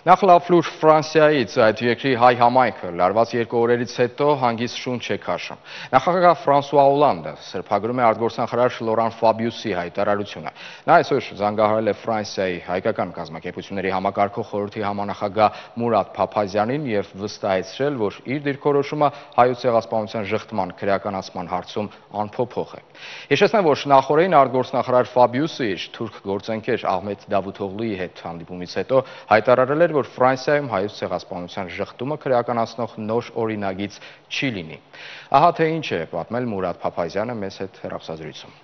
Նախ լավ Ֆրանսիայից այդ երկրի հայ համայնքը լարված 2 օրերից հետո հանգիստ շունչ է քաշում։ Նախագահ Ֆրանսուଆ Օլանդը սրբագրում է արտգործնախարար Լորան Ֆաբիուսի հայտարարությունը։ Նա այսօր զանգահարել է Ֆրանսիայի հայկական կազմակերպությունների համակարգող խորհրդի համանախագահ Մուրադ Փափազյանին եւ վստահեցրել, որ իր դիրքորոշումը հայոց ցեղասպանության ժխտման քրեականացման հարցում անփոփոխ է։ Հիշեցնեմ, որ նախորդին արտգործնախարար Ֆաբիուսը իր թուրք գործընկեր Ահմեդ Դավութօղլուի հետ հանդիպումից հետո հայտարարել էր, որ Ֆրանսիայում հայոց ցեղասպանության ժխտումը քրեականացնող նոր օրինագիծ չի լինի։ Ահա թե ինչ է պատմել Մուրադ Փափազյանը մեզ հետ հեռախոսազրույցում։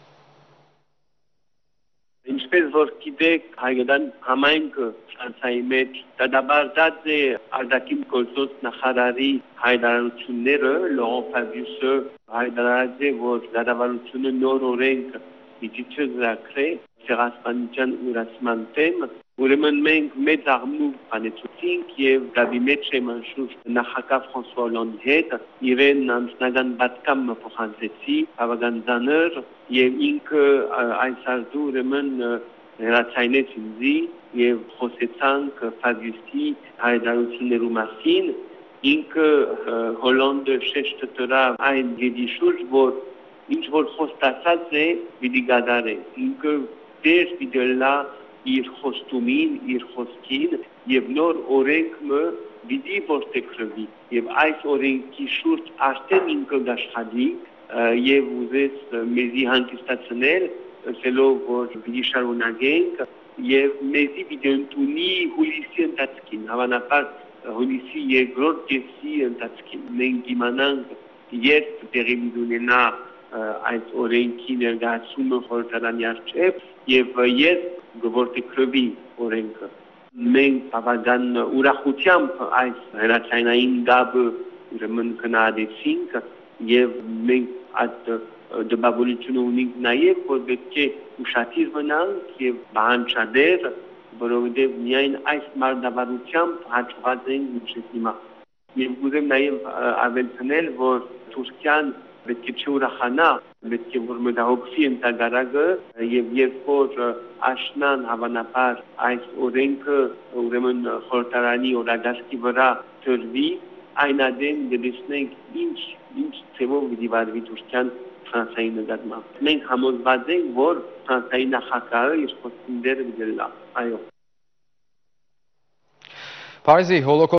Ինչպես որ գիտեք, հայկական համայնքը Ֆրանսիայի մեջ դադարեցած է արտաքին գործոս նախարարի հայտարարությունները, Լորան Ֆաբիուսը հայտարարել է, որ դադարությունը նոր օրենք պիտի չզրակրի ցեղասպանության ուրացման դեմ, ուրեմն մենք մեծ աղմուկ անեցուցինք եւ դավի մեջ շեմանշուշ նախագահ Ֆրանսուଆ Օլանդի հետ իրեն անձնական պատկամը փոխանցեցի բավական ծանր եւ ինքը այս արդու ուրեմն հրացանեց ինձի եւ խոսեցանք Ֆաբիուսի հայտարարությունների մասին ինքը Հոլանդը շեշտ տվավ այն գիտիշուր որ ինչ որ խոստացած է պիտի գադարե ինքը դեր պիտի իր խոստումին, իր խոսքին եւ նոր օրենքը պիտի որտեքրվի եւ այս օրենքի շուրջ արդեն ինքը աշխատի եւ ուզես մեզի հանդիսացնել ասելով որ պիտի շարունակենք եւ մեզի պիտի ընդունի հուլիսի ընթացքին հավանաբար հուլիսի երկրորդ կեսի ընթացքին մենք իմանանք երբ տեղի ունենա այս օրենքի ներկայացումը խորհրդարանի առջև եւ երբ գործիքրվի օրենքը մենք բավական ուրախությամբ այս հրացանային գաբը ուրեմն գնահատեցինք եւ մենք այդ դեպավորությունը ունենք նաեւ որ պետք է ուշադիր մնանք եւ բանջարներ որովհետեւ միայն այս մարդավարությամբ հաջողած են ինչպես հիմա եւ ուզեմ նաեւ ավելցնել որ Թուրքիան պետք է չուրախանա, պետք է որ մտահոգվի ընդհանրակը եւ երբ որ աշնան հավանաբար այս օրենքը ուրեմն խորհրդարանի օրագաստի վրա ծրվի, այն adem դեսնենք ինչ ծավալ դիվարվի Թուրքիան Ֆրանսիայի նկատմամբ։ Մենք համոզված ենք, որ Ֆրանսիայի նախագահը իր խոսքին դեր դելա։ Այո։ Փարիզի